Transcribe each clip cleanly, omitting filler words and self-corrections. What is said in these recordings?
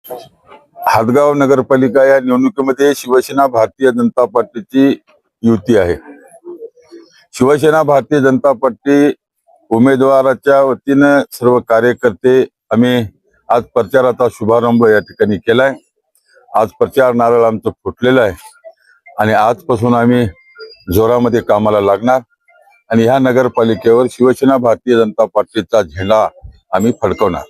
हादगाव नगरपालिका या निवडणुकीमध्ये शिवसेना भारतीय जनता पार्टीची युती आहे। शिवसेना भारतीय जनता पार्टी उमेदवाराच्या वतीने सर्व कार्यकर्ते आम्ही आज प्रचाराचा शुभारंभ या ठिकाणी केलाय। आज प्रचार नारळ आमचं फुटलेलं आहे आणि आजपासून आम्ही जोरामध्ये कामाला लागणार आणि ह्या नगरपालिकेवर शिवसेना भारतीय जनता पार्टीचा झेंडा आम्ही फडकवणार।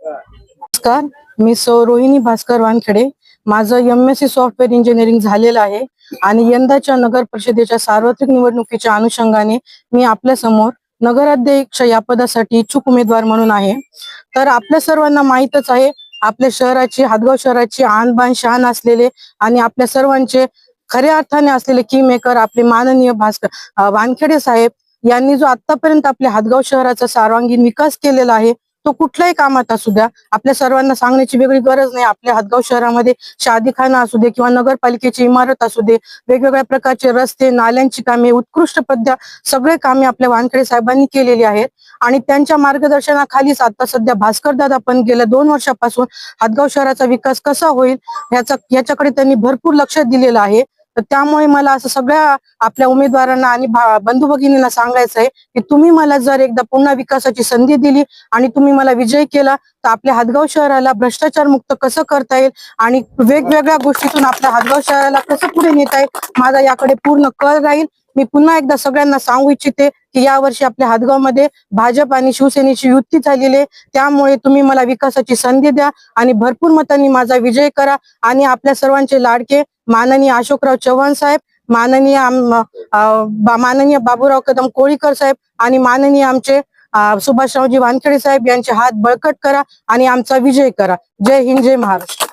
नमस्कार, मी रोहिणी भास्कर वानखेडे। माझं MSc सॉफ्टवेअर इंजिनिअरिंग झालेलं आहे आणि यंदाच्या नगर परिषदेच्या सार्वत्रिक निवडणुकीच्या अनुषंगाने मी आपल्या समोर नगराध्यक्ष या पदासाठी इच्छुक उमेदवार म्हणून आहे। तर आपल्या सर्वांना माहीतच आहे, आपल्या शहराची, हादगाव शहराची आणबाण शान असलेले आणि आपल्या सर्वांचे खऱ्या अर्थाने असलेले की मेकर आपले माननीय भास्कर वानखेडे साहेब यांनी जो आतापर्यंत आपल्या हादगाव शहराचा सर्वांगीण विकास केलेला आहे, तो कुठल्याही कामात असू द्या, आपल्या सर्वांना सांगण्याची वेगळी गरज नाही। आपल्या हादगाव शहरामध्ये शादीखाना असू दे किंवा नगरपालिकेची इमारत असू दे, वेगवेगळ्या प्रकारचे रस्ते, नाल्यांची कामे, उत्कृष्ट पद्धत सगळे कामे आपल्या वानखेडे साहेबांनी केलेली आहेत आणि त्यांच्या मार्गदर्शनाखालीच आता सध्या भास्कर दादा पण गेल्या 2 वर्षापासून हादगाव शहराचा विकास कसा होईल याच्याकडे त्यांनी भरपूर लक्ष दिलेलं आहे। तर त्यामुळे मला असं सगळ्या आपल्या उमेदवारांना आणि बंधू भगिनींना सांगायचं आहे की तुम्ही मला जर एकदा पुन्हा विकासाची संधी दिली आणि तुम्ही मला विजय केला तर आपल्या हादगाव शहराला भ्रष्टाचार मुक्त कसं करता येईल आणि वेगवेगळ्या गोष्टीतून आपल्या हादगाव शहराला कसं पुढे नेता येईल, माझा याकडे पूर्ण कल राहील। मी पुन्हा एकदा सगळ्यांना सांगू इच्छिते की यावर्षी आपल्या हादगावमध्ये भाजप आणि शिवसेनेची युती झालेली आहे, त्यामुळे तुम्ही मला विकासाची संधी द्या आणि भरपूर मतांनी माझा विजय करा आणि आपल्या सर्वांचे लाडके माननीय अशोकराव चव्हाण साहेब, माननीय बाबूराव कदम कोळीकर साहेब आणि माननीय आमचे सुभाषरावजी वानखेडे साहेब यांचे हात बळकट करा आणि आमचा विजय करा। जय हिंद, जय महाराष्ट्र।